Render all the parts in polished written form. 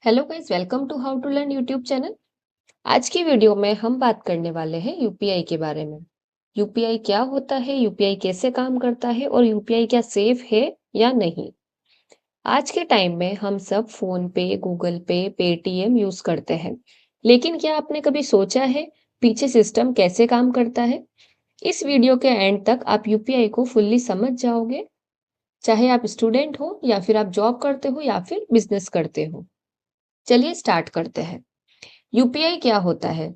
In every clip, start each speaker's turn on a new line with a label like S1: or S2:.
S1: Hello guys, welcome to how to learn YouTube channel. आज की video में हम बात करने वाले हैं यूपीआई के बारे में। यूपीआई क्या होता है, यूपीआई कैसे काम करता है और यूपीआई क्या सेफ है या नहीं। आज के टाइम में हम सब फोन पे, गूगल पे, पेटीएम यूज करते हैं, लेकिन क्या आपने कभी सोचा है पीछे सिस्टम कैसे काम करता है? इस वीडियो के एंड तक आप यूपीआई को फुल्ली समझ जाओगे, चाहे आप स्टूडेंट हो या फिर आप जॉब करते हो या फिर बिजनेस करते हो। चलिए स्टार्ट करते हैं। यूपीआई क्या होता है?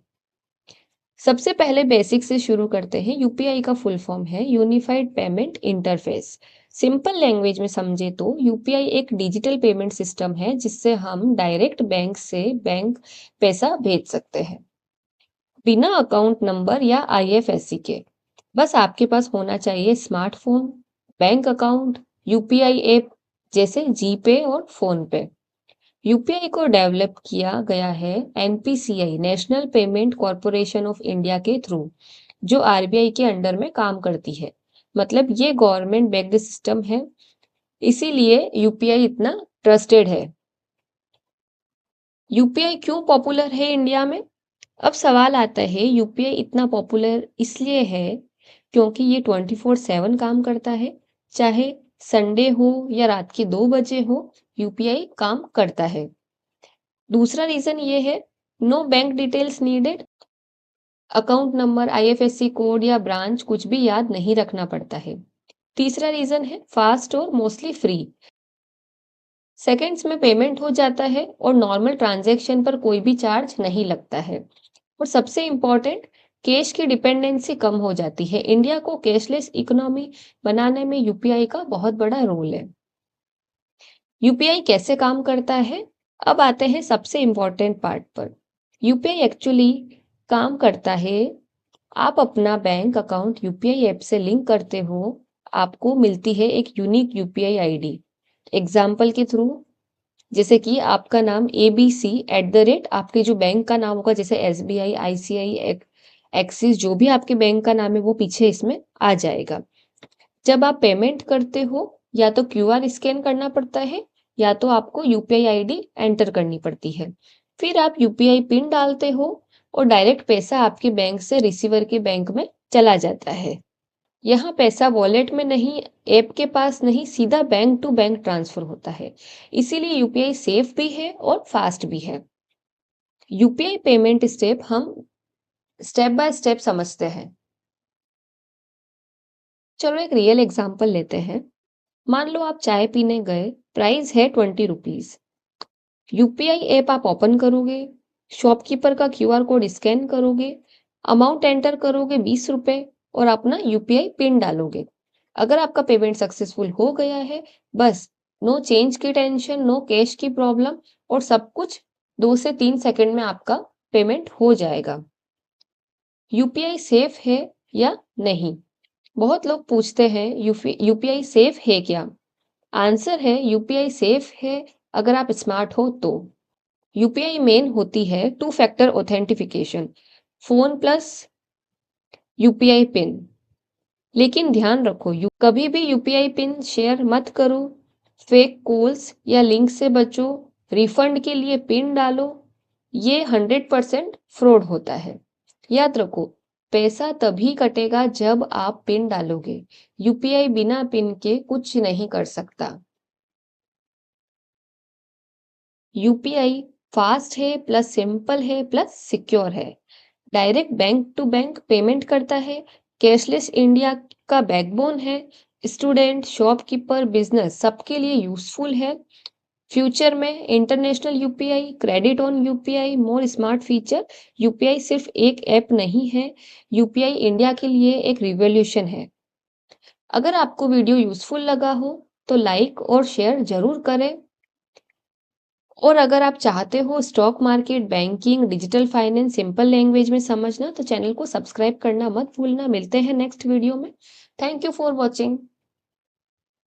S1: सबसे पहले बेसिक से शुरू करते हैं। यूपीआई का फुल फॉर्म है unified payment interface. Simple language में समझे तो यूपीआई एक डिजिटल पेमेंट सिस्टम है जिससे हम डायरेक्ट बैंक से बैंक पैसा भेज सकते हैं, बिना अकाउंट नंबर या आईएफएससी के। बस आपके पास होना चाहिए smartphone, bank account, UPI app जैसे जीपे और फोन पे। यूपीआई को डेवलप किया गया है NPCI, national payment corporation of India के थ्रू, जो आरबीआई के अंडर में काम करती है। मतलब ये गवर्नमेंट बैक्ड सिस्टम है, इसीलिए यूपीआई इतना ट्रस्टेड है। यूपीआई क्यों पॉपुलर है इंडिया में? अब सवाल आता है, यूपीआई इतना पॉपुलर इसलिए है क्योंकि ये 24/7 काम करता है। चाहे संडे हो या रात के 2 बजे हो, यूपीआई काम करता है। दूसरा रीजन ये है, no bank details needed. Account number, IFSC code या ब्रांच कुछ भी याद नहीं रखना पड़ता है। तीसरा रीजन है फास्ट और मोस्टली फ्री। सेकंड्स में पेमेंट हो जाता है और नॉर्मल ट्रांजैक्शन पर कोई भी चार्ज नहीं लगता है। और सबसे इम्पोर्टेंट, कैश की डिपेंडेंसी कम हो जाती है। इंडिया को कैशलेस इकोनॉमी बनाने में यूपीआई का बहुत बड़ा रोल है। यूपीआई कैसे काम करता है? अब आते हैं सबसे इम्पोर्टेंट पार्ट पर। यूपीआई एक्चुअली काम करता है, आप अपना बैंक अकाउंट यूपीआई ऐप से लिंक करते हो, आपको मिलती है एक यूनिक यूपीआई आईडी। एग्जाम्पल के थ्रू, जैसे कि आपका नाम ABC@, आपके जो बैंक का नाम होगा जैसे एसबीआई, आईसीआई, एक्सिस, जो भी आपके बैंक का नाम है वो पीछे इसमें आ जाएगा। जब आप पेमेंट करते हो, या तो क्यूआर स्कैन करना पड़ता है या तो आपको यूपीआई आईडी एंटर करनी पड़ती है। फिर आप यूपीआई पिन डालते हो और डायरेक्ट पैसा आपके बैंक से रिसीवर के बैंक में चला जाता है। यहाँ पैसा वॉलेट में नहीं, ऐप के पास नहीं, सीधा बैंक टू बैंक ट्रांसफर होता है। इसीलिए यूपीआई सेफ भी है और फास्ट भी है। यूपीआई पेमेंट स्टेप हम स्टेप बाय स्टेप समझते हैं। चलो एक रियल एग्जांपल लेते हैं। मान लो आप चाय पीने गए, प्राइस है 20 रुपीज। यूपीआई ऐप आप ओपन करोगे, शॉपकीपर का क्यूआर कोड स्कैन करोगे, अमाउंट एंटर करोगे 20 रुपए और अपना यूपीआई पिन डालोगे। अगर आपका पेमेंट सक्सेसफुल हो गया है, बस नो चेंज की टेंशन, नो कैश की प्रॉब्लम, और सब कुछ 2 से 3 सेकंड में आपका पेमेंट हो जाएगा। यूपीआई सेफ है या नहीं? बहुत लोग पूछते हैं यूपीआई सेफ है क्या? आंसर है यूपीआई सेफ है अगर आप स्मार्ट हो तो। यूपीआई मेन होती है two factor authentication, phone plus UPI PIN. लेकिन ध्यान रखो, कभी भी यूपीआई पिन शेयर मत करो, फेक कॉल्स या लिंक से बचो, रिफंड के लिए पिन डालो, ये 100% फ्रॉड होता है। याद रखो, पैसा तभी कटेगा जब आप पिन डालोगे। यूपीआई बिना पिन के कुछ नहीं कर सकता। यूपीआई फास्ट है, प्लस सिंपल है, प्लस सिक्योर है, direct bank to bank payment करता है, कैशलेस इंडिया का बैकबोन है, स्टूडेंट, शॉपकीपर, बिजनेस सबके लिए यूजफुल है। फ्यूचर में international UPI, credit on UPI, more smart feature. UPI सिर्फ एक ऐप नहीं है, यूपीआई इंडिया के लिए एक रिवॉल्यूशन है। अगर आपको वीडियो यूजफुल लगा हो तो लाइक और शेयर जरूर करें। और अगर आप चाहते हो stock market, banking, digital finance simple language में समझना, तो चैनल को सब्सक्राइब करना मत भूलना। मिलते हैं नेक्स्ट वीडियो में। Thank you for watching.